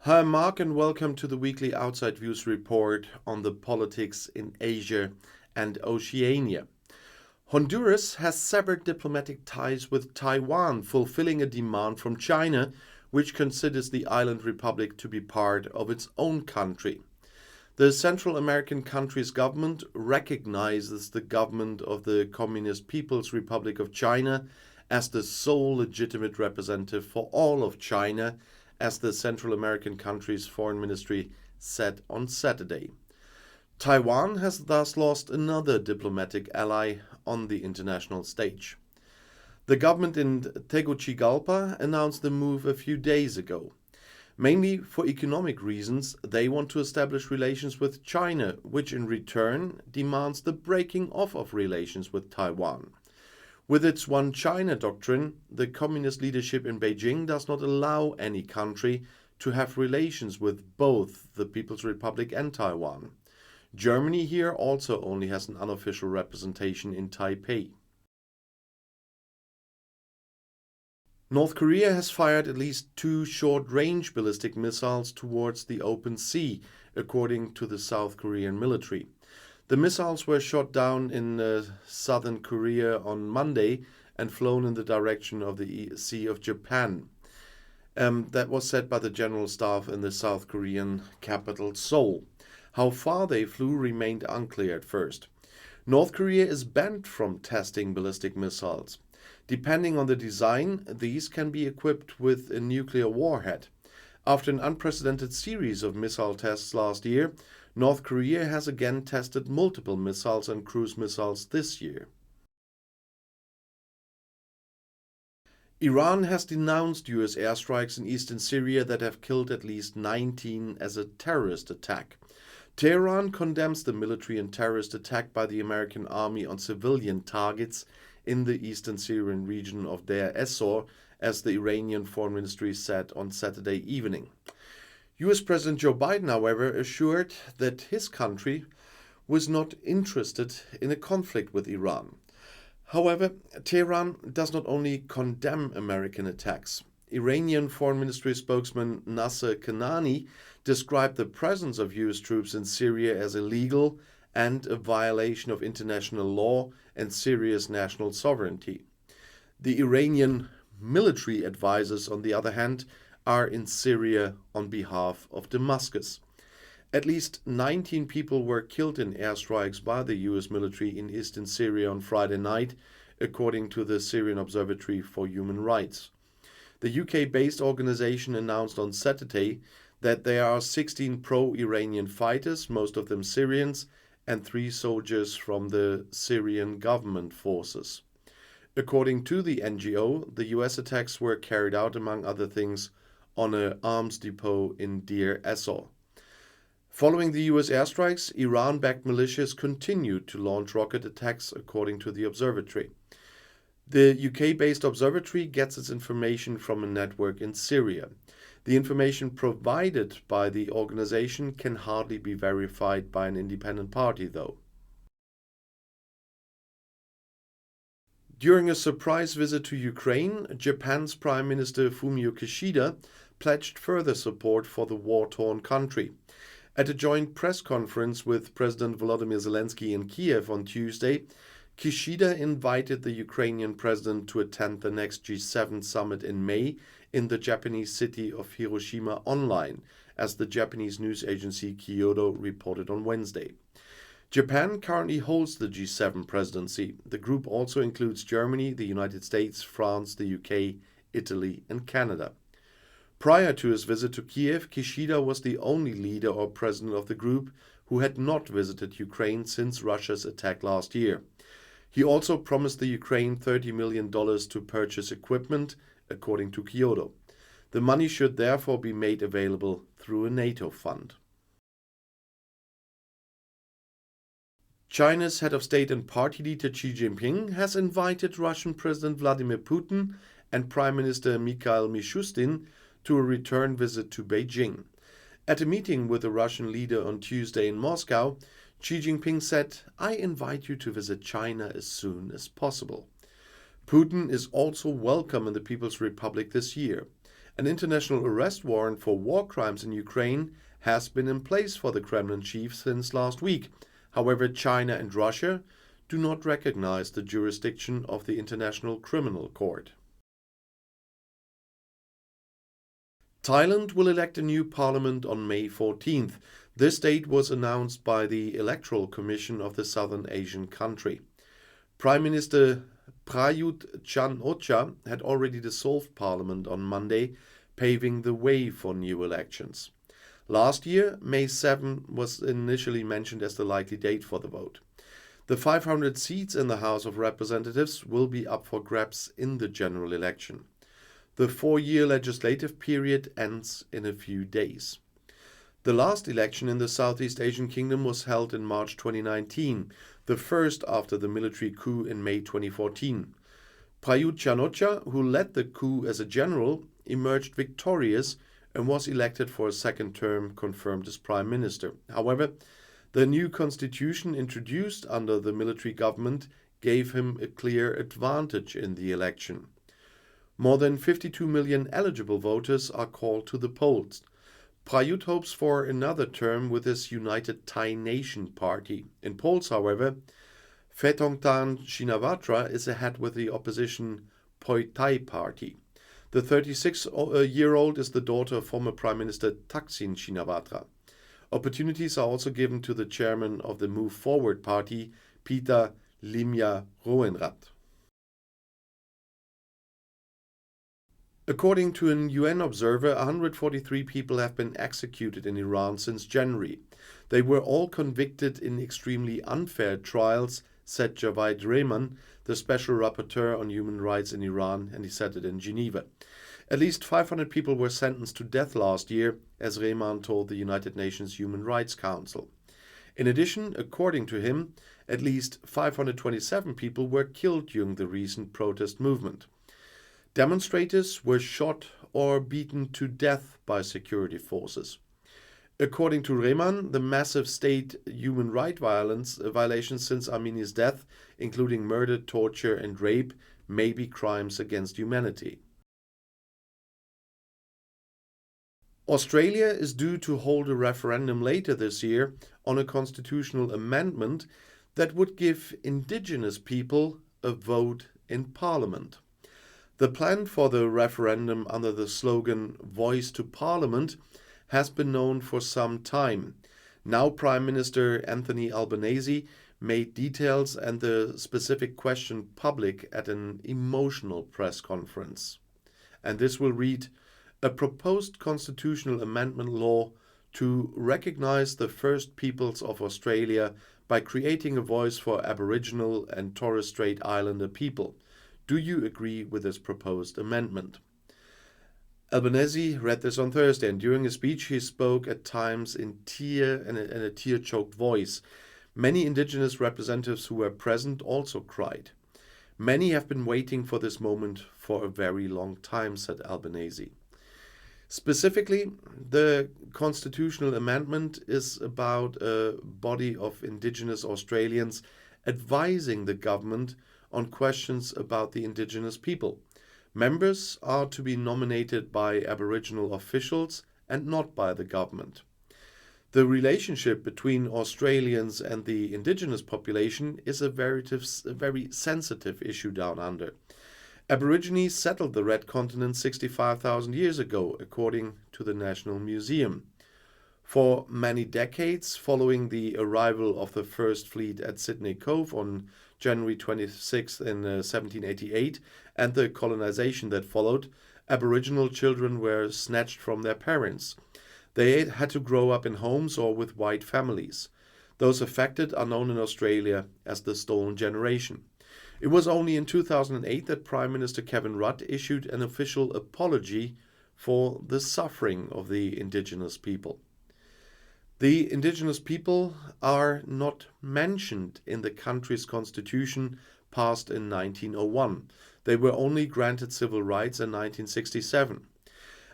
Hi, I'm Marc, and welcome to the weekly Outside Views report on the politics in Asia and Oceania. Honduras has severed diplomatic ties with Taiwan, fulfilling a demand from China, which considers the island republic to be part of its own country. The Central American country's government recognizes the government of the Communist People's Republic of China as the sole legitimate representative for all of China, as the Central American country's foreign ministry said on Saturday. Taiwan has thus lost another diplomatic ally on the international stage. The government in Tegucigalpa announced the move a few days ago. Mainly for economic reasons, they want to establish relations with China, which in return demands the breaking off of relations with Taiwan. With its One China doctrine, the communist leadership in Beijing does not allow any country to have relations with both the People's Republic and Taiwan. Germany here also only has an unofficial representation in Taipei. North Korea has fired at least 2 short-range ballistic missiles towards the open sea, according to the South Korean military. The missiles were shot down in southern Korea on Monday and flown in the direction of the Sea of Japan. That was said by the General Staff in the South Korean capital, Seoul. How far they flew remained unclear at first. North Korea is banned from testing ballistic missiles. Depending on the design, these can be equipped with a nuclear warhead. After an unprecedented series of missile tests last year, North Korea has again tested multiple missiles and cruise missiles this year. Iran has denounced US airstrikes in eastern Syria that have killed at least 19 as a terrorist attack. Tehran condemns the military and terrorist attack by the American army on civilian targets in the eastern Syrian region of Deir ez-Zor, as the Iranian Foreign Ministry said on Saturday evening. US President Joe Biden, however, assured that his country was not interested in a conflict with Iran. However, Tehran does not only condemn American attacks. Iranian Foreign Ministry spokesman Nasser Kanani described the presence of US troops in Syria as illegal and a violation of international law and Syria's national sovereignty. The Iranian military advisors, on the other hand, are in Syria on behalf of Damascus. At least 19 people were killed in airstrikes by the US military in eastern Syria on Friday night, according to the Syrian Observatory for Human Rights. The UK-based organization announced on Saturday that there are 16 pro-Iranian fighters, most of them Syrians, and 3 soldiers from the Syrian government forces. According to the NGO, the US attacks were carried out, among other things, on an arms depot in Deir ez-Zor. Following the US airstrikes, Iran-backed militias continued to launch rocket attacks, according to the observatory. The UK-based observatory gets its information from a network in Syria. The information provided by the organization can hardly be verified by an independent party, though. During a surprise visit to Ukraine, Japan's Prime Minister Fumio Kishida pledged further support for the war-torn country. At a joint press conference with President Volodymyr Zelensky in Kiev on Tuesday, Kishida invited the Ukrainian president to attend the next G7 summit in May in the Japanese city of Hiroshima online, as the Japanese news agency Kyodo reported on Wednesday. Japan currently holds the G7 presidency. The group also includes Germany, the United States, France, the UK, Italy, and Canada. Prior to his visit to Kiev, Kishida was the only leader or president of the group who had not visited Ukraine since Russia's attack last year. He also promised the Ukraine $30 million to purchase equipment, according to Kyodo. The money should therefore be made available through a NATO fund. China's head of state and party leader Xi Jinping has invited Russian President Vladimir Putin and Prime Minister Mikhail Mishustin to a return visit to Beijing. At a meeting with the Russian leader on Tuesday in Moscow, Xi Jinping said, "I invite you to visit China as soon as possible." Putin is also welcome in the People's Republic this year. An international arrest warrant for war crimes in Ukraine has been in place for the Kremlin chief since last week. However, China and Russia do not recognize the jurisdiction of the International Criminal Court. Thailand will elect a new parliament on May 14th. This date was announced by the Electoral Commission of the Southern Asian country. Prime Minister Prayut Chan-o-cha had already dissolved parliament on Monday, paving the way for new elections. Last year, May 7 was initially mentioned as the likely date for the vote. The 500 seats in the House of Representatives will be up for grabs in the general election. The 4-year legislative period ends in a few days. The last election in the Southeast Asian Kingdom was held in March 2019, the first after the military coup in May 2014. Prayut Chan-o-cha, who led the coup as a general, emerged victorious and was elected for a second term, confirmed as prime minister. However, the new constitution introduced under the military government gave him a clear advantage in the election. More than 52 million eligible voters are called to the polls. Prayut hopes for another term with his United Thai Nation party. In polls, however, Phetongtan Shinawatra is ahead with the opposition Pheu Thai party. The 36-year-old is the daughter of former Prime Minister Thaksin Shinawatra. Opportunities are also given to the chairman of the Move Forward party, Peter Limja Roenrat. According to an UN observer, 143 people have been executed in Iran since January. They were all convicted in extremely unfair trials, said Javaid Rehman, the Special Rapporteur on Human Rights in Iran, and he said it in Geneva. At least 500 people were sentenced to death last year, as Rehman told the United Nations Human Rights Council. In addition, according to him, at least 527 people were killed during the recent protest movement. Demonstrators were shot or beaten to death by security forces. According to Rehman, the massive state human rights violations since Amini's death, including murder, torture, and rape, may be crimes against humanity. Australia is due to hold a referendum later this year on a constitutional amendment that would give Indigenous people a vote in Parliament. The plan for the referendum under the slogan Voice to Parliament has been known for some time. Now Prime Minister Anthony Albanese made details and the specific question public at an emotional press conference. And this will read, a proposed constitutional amendment law to recognize the First Peoples of Australia by creating a voice for Aboriginal and Torres Strait Islander people. Do you agree with this proposed amendment? Albanese read this on Thursday, and during his speech he spoke at times in a tear-choked voice. Many Indigenous representatives who were present also cried. Many have been waiting for this moment for a very long time, said Albanese. Specifically, the constitutional amendment is about a body of Indigenous Australians advising the government on questions about the Indigenous people. Members are to be nominated by Aboriginal officials and not by the government. The relationship between Australians and the Indigenous population is a very sensitive issue down under. Aborigines settled the Red Continent 65,000 years ago, according to the National Museum. For many decades, following the arrival of the First Fleet at Sydney Cove on January 26 in 1788 and the colonization that followed, Aboriginal children were snatched from their parents. They had to grow up in homes or with white families. Those affected are known in Australia as the Stolen Generation. It was only in 2008 that Prime Minister Kevin Rudd issued an official apology for the suffering of the Indigenous people. The Indigenous people are not mentioned in the country's constitution passed in 1901. They were only granted civil rights in 1967.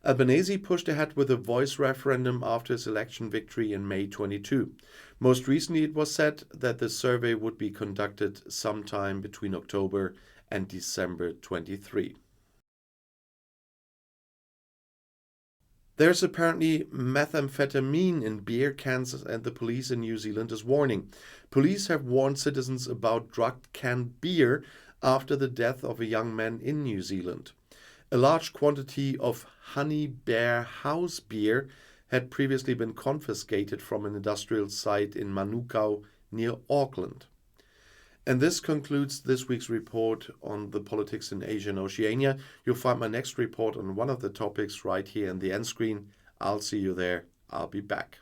Albanese pushed ahead with a voice referendum after his election victory in May 22. Most recently, it was said that the survey would be conducted sometime between October and December 23. There's apparently methamphetamine in beer cans, and the police in New Zealand is warning. Police have warned citizens about drugged canned beer after the death of a young man in New Zealand. A large quantity of Honey Bear house beer had previously been confiscated from an industrial site in Manukau near Auckland. And this concludes this week's report on the politics in Asia and Oceania. You'll find my next report on one of the topics right here in the end screen. I'll see you there. I'll be back.